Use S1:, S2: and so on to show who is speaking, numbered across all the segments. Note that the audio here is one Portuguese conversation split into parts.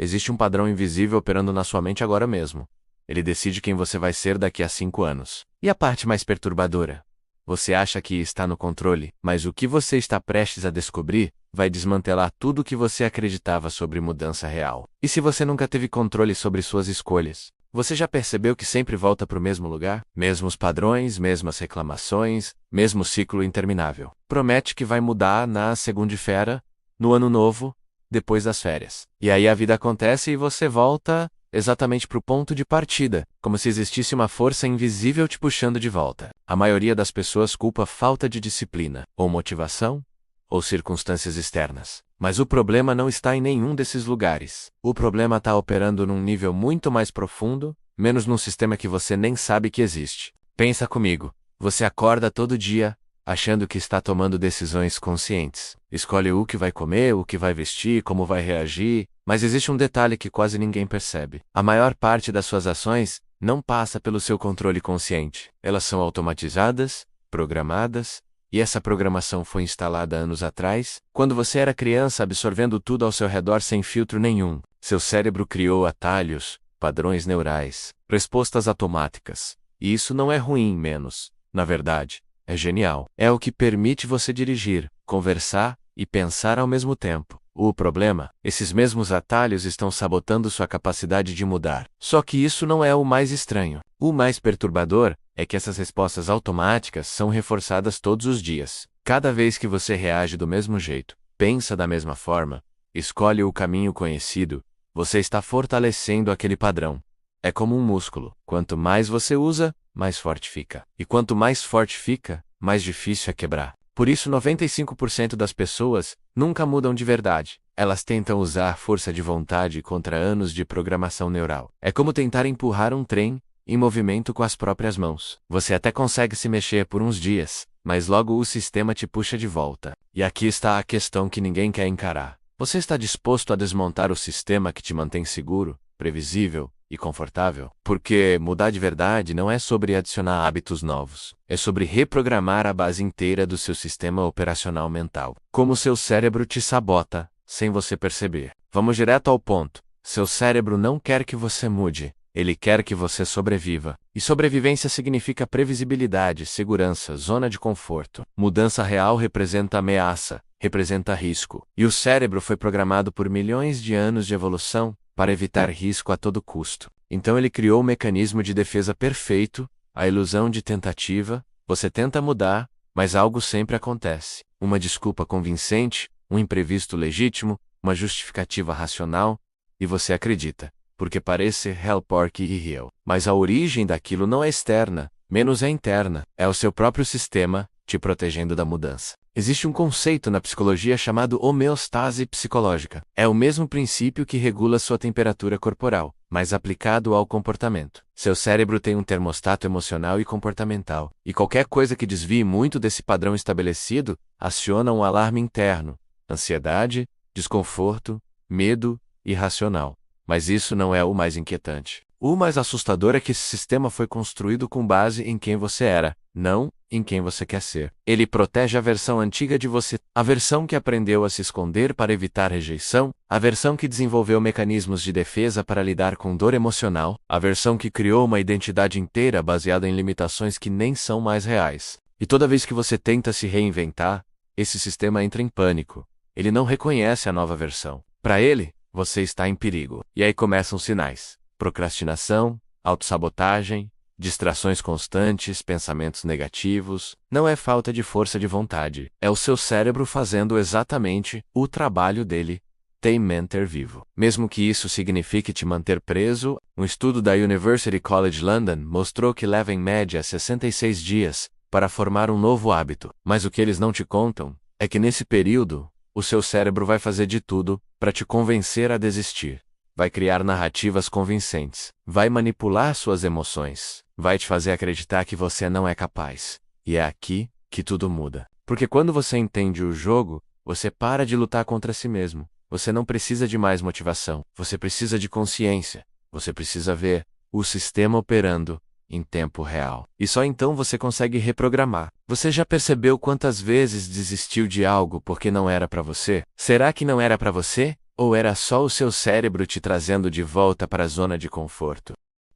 S1: existe um padrão invisível operando na sua mente agora mesmo. Ele decide quem você vai ser daqui a 5 anos. E a parte mais perturbadora? Você acha que está no controle, mas o que você está prestes a descobrir vai desmantelar tudo o que você acreditava sobre mudança real. E se você nunca teve controle sobre suas escolhas? Você já percebeu que sempre volta para o mesmo lugar? Mesmos padrões, mesmas reclamações, mesmo ciclo interminável. Promete que vai mudar na segunda-feira, no ano novo, depois das férias. E aí a vida acontece e você volta exatamente para o ponto de partida, como se existisse uma força invisível te puxando de volta. A maioria das pessoas culpa falta de disciplina, ou motivação, ou circunstâncias externas. Mas o problema não está em nenhum desses lugares. O problema está operando num nível muito mais profundo, menos num sistema que você nem sabe que existe. Pensa comigo. Você acorda todo dia, achando que está tomando decisões conscientes. Escolhe o que vai comer, o que vai vestir, como vai reagir, mas existe um detalhe que quase ninguém percebe. A maior parte das suas ações não passa pelo seu controle consciente. Elas são automatizadas, programadas, e essa programação foi instalada anos atrás, quando você era criança absorvendo tudo ao seu redor sem filtro nenhum. Seu cérebro criou atalhos, padrões neurais, respostas automáticas. E isso não é ruim menos. Na verdade, é genial. É o que permite você dirigir, conversar e pensar ao mesmo tempo. O problema, esses mesmos atalhos estão sabotando sua capacidade de mudar. Só que isso não é o mais estranho. O mais perturbador é que essas respostas automáticas são reforçadas todos os dias. Cada vez que você reage do mesmo jeito, pensa da mesma forma, escolhe o caminho conhecido, você está fortalecendo aquele padrão. É como um músculo. Quanto mais você usa, mais forte fica. E quanto mais forte fica, mais difícil é quebrar. Por isso 95% das pessoas nunca mudam de verdade. Elas tentam usar força de vontade contra anos de programação neural. É como tentar empurrar um trem em movimento com as próprias mãos. Você até consegue se mexer por uns dias, mas logo o sistema te puxa de volta. E aqui está a questão que ninguém quer encarar. Você está disposto a desmontar o sistema que te mantém seguro, previsível e confortável? Porque mudar de verdade não é sobre adicionar hábitos novos. É sobre reprogramar a base inteira do seu sistema operacional mental. Como seu cérebro te sabota, sem você perceber. Vamos direto ao ponto. Seu cérebro não quer que você mude. Ele quer que você sobreviva. E sobrevivência significa previsibilidade, segurança, zona de conforto. Mudança real representa ameaça, representa risco. E o cérebro foi programado por milhões de anos de evolução para evitar risco a todo custo. Então ele criou o mecanismo de defesa perfeito, a ilusão de tentativa. Você tenta mudar, mas algo sempre acontece. Uma desculpa convincente, um imprevisto legítimo, uma justificativa racional, e você acredita. Porque parece Hellpork e real. Mas a origem daquilo não é externa, menos é interna. É o seu próprio sistema, te protegendo da mudança. Existe um conceito na psicologia chamado homeostase psicológica. É o mesmo princípio que regula sua temperatura corporal, mas aplicado ao comportamento. Seu cérebro tem um termostato emocional e comportamental, e qualquer coisa que desvie muito desse padrão estabelecido aciona um alarme interno: ansiedade, desconforto, medo, irracional. Mas isso não é o mais inquietante. O mais assustador é que esse sistema foi construído com base em quem você era, não em quem você quer ser. Ele protege a versão antiga de você, a versão que aprendeu a se esconder para evitar rejeição, a versão que desenvolveu mecanismos de defesa para lidar com dor emocional, a versão que criou uma identidade inteira baseada em limitações que nem são mais reais. E toda vez que você tenta se reinventar, esse sistema entra em pânico. Ele não reconhece a nova versão. Para ele, você está em perigo. E aí começam os sinais: procrastinação, autossabotagem, distrações constantes, pensamentos negativos. Não é falta de força de vontade. É o seu cérebro fazendo exatamente o trabalho dele, te manter vivo. Mesmo que isso signifique te manter preso, um estudo da University College London mostrou que leva em média 66 dias para formar um novo hábito. Mas o que eles não te contam é que nesse período, o seu cérebro vai fazer de tudo para te convencer a desistir. Vai criar narrativas convincentes. Vai manipular suas emoções. Vai te fazer acreditar que você não é capaz. E é aqui que tudo muda. Porque quando você entende o jogo, você para de lutar contra si mesmo. Você não precisa de mais motivação. Você precisa de consciência. Você precisa ver o sistema operando em tempo real. E só então você consegue reprogramar. Você já percebeu quantas vezes desistiu de algo porque não era para você? Será que não era para você? Ou era só o seu cérebro te trazendo de volta para a zona de conforto?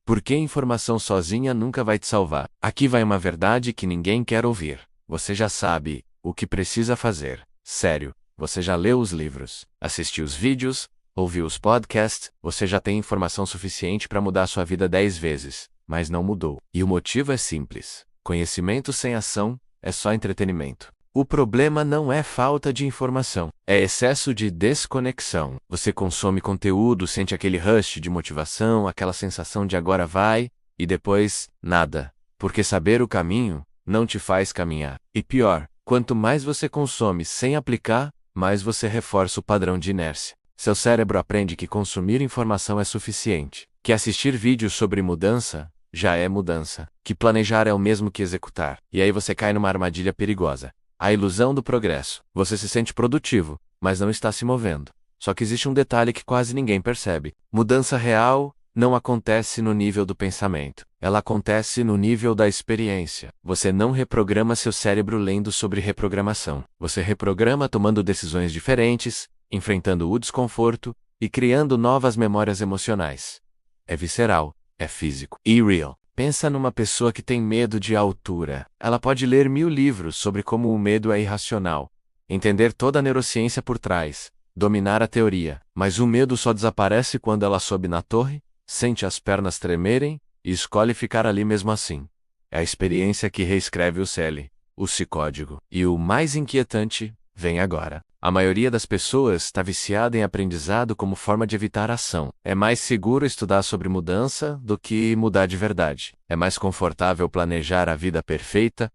S1: Porque informação sozinha nunca vai te salvar. Aqui vai uma verdade que ninguém quer ouvir. Você já sabe o que precisa fazer. Sério, você já leu os livros, assistiu os vídeos, ouviu os podcasts, você já tem informação suficiente para mudar sua vida 10 vezes, mas não mudou. E o motivo é simples. Conhecimento sem ação é só entretenimento. O problema não é falta de informação, é excesso de desconexão. Você consome conteúdo, sente aquele rush de motivação, aquela sensação de agora vai, e depois, nada. Porque saber o caminho não te faz caminhar. E pior, quanto mais você consome sem aplicar, mais você reforça o padrão de inércia. Seu cérebro aprende que consumir informação é suficiente, que assistir vídeos sobre mudança já é mudança, que planejar é o mesmo que executar. E aí você cai numa armadilha perigosa. A ilusão do progresso. Você se sente produtivo, mas não está se movendo. Só que existe um detalhe que quase ninguém percebe. Mudança real não acontece no nível do pensamento. Ela acontece no nível da experiência. Você não reprograma seu cérebro lendo sobre reprogramação. Você reprograma tomando decisões diferentes, enfrentando o desconforto e criando novas memórias emocionais. É visceral, é físico e real. Pensa numa pessoa que tem medo de altura. Ela pode ler 1000 livros sobre como o medo é irracional, entender toda a neurociência por trás, dominar a teoria, mas o medo só desaparece quando ela sobe na torre, sente as pernas tremerem e escolhe ficar ali mesmo assim. É a experiência que reescreve o CL, o psicódigo. E o mais inquietante vem agora. A maioria das pessoas está viciada em aprendizado como forma de evitar ação. É mais seguro estudar sobre mudança do que mudar de verdade. É mais confortável planejar a vida perfeita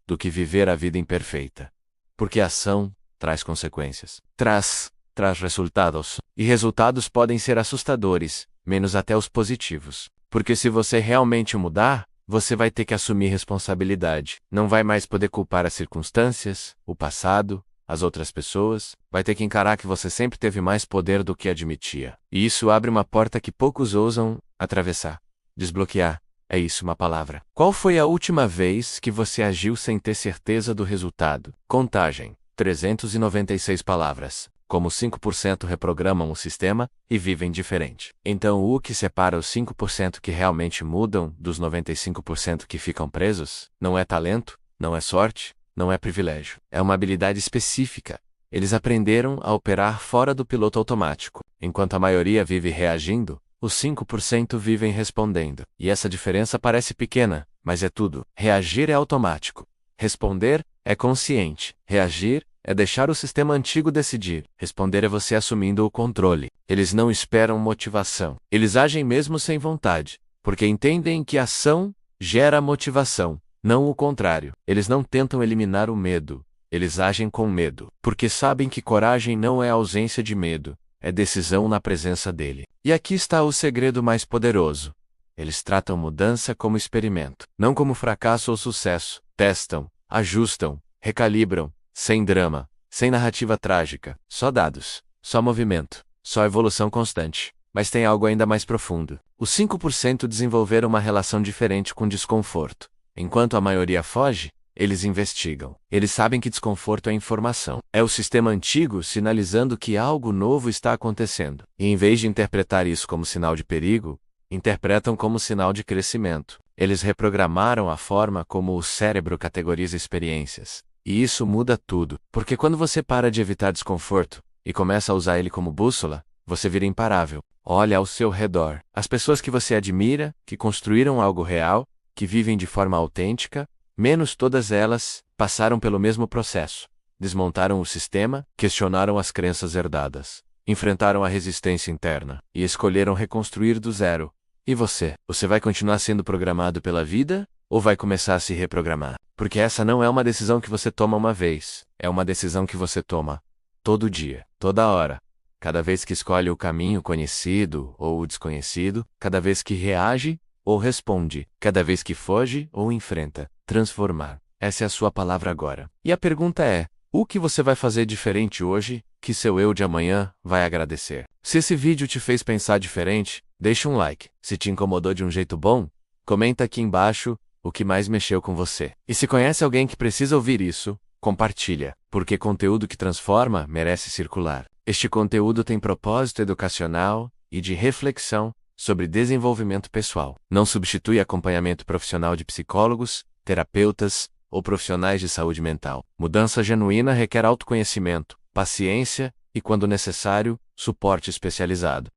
S1: do que viver a vida imperfeita. Porque a ação traz consequências. Traz resultados. E resultados podem ser assustadores, menos até os positivos. Porque se você realmente mudar, você vai ter que assumir responsabilidade. Não vai mais poder culpar as circunstâncias, o passado, as outras pessoas, vai ter que encarar que você sempre teve mais poder do que admitia. E isso abre uma porta que poucos ousam atravessar. Desbloquear. É isso uma palavra. Qual foi a última vez que você agiu sem ter certeza do resultado? Contagem. 396 palavras. Como 5% reprogramam o sistema e vivem diferente. Então o que separa os 5% que realmente mudam dos 95% que ficam presos? Não é talento, não é sorte, não é privilégio. É uma habilidade específica. Eles aprenderam a operar fora do piloto automático. Enquanto a maioria vive reagindo, os 5% vivem respondendo. E essa diferença parece pequena, mas é tudo. Reagir é automático. Responder é consciente. Reagir é deixar o sistema antigo decidir. Responder é você assumindo o controle. Eles não esperam motivação. Eles agem mesmo sem vontade, porque entendem que ação gera motivação. Não o contrário. Eles não tentam eliminar o medo. Eles agem com medo, porque sabem que coragem não é ausência de medo, é decisão na presença dele. E aqui está o segredo mais poderoso. Eles tratam mudança como experimento, não como fracasso ou sucesso. Testam, ajustam, recalibram, sem drama, sem narrativa trágica, só dados, só movimento, só evolução constante. Mas tem algo ainda mais profundo. Os 5% desenvolveram uma relação diferente com desconforto. Enquanto a maioria foge, eles investigam. Eles sabem que desconforto é informação. É o sistema antigo sinalizando que algo novo está acontecendo. E em vez de interpretar isso como sinal de perigo, interpretam como sinal de crescimento. Eles reprogramaram a forma como o cérebro categoriza experiências. E isso muda tudo. Porque quando você para de evitar desconforto e começa a usar ele como bússola, você vira imparável. Olha ao seu redor. As pessoas que você admira, que construíram algo real, que vivem de forma autêntica, menos todas elas, passaram pelo mesmo processo. Desmontaram o sistema, questionaram as crenças herdadas, enfrentaram a resistência interna e escolheram reconstruir do zero. E você? Você vai continuar sendo programado pela vida ou vai começar a se reprogramar? Porque essa não é uma decisão que você toma uma vez, é uma decisão que você toma todo dia, toda hora. Cada vez que escolhe o caminho conhecido ou o desconhecido, cada vez que reage ou responde, cada vez que foge ou enfrenta. Transformar. Essa é a sua palavra agora. E a pergunta é: o que você vai fazer diferente hoje, que seu eu de amanhã vai agradecer? Se esse vídeo te fez pensar diferente, deixa um like. Se te incomodou de um jeito bom, comenta aqui embaixo o que mais mexeu com você. E se conhece alguém que precisa ouvir isso, compartilha, porque conteúdo que transforma merece circular. Este conteúdo tem propósito educacional e de reflexão sobre desenvolvimento pessoal. Não substitui acompanhamento profissional de psicólogos, terapeutas ou profissionais de saúde mental. Mudança genuína requer autoconhecimento, paciência e, quando necessário, suporte especializado.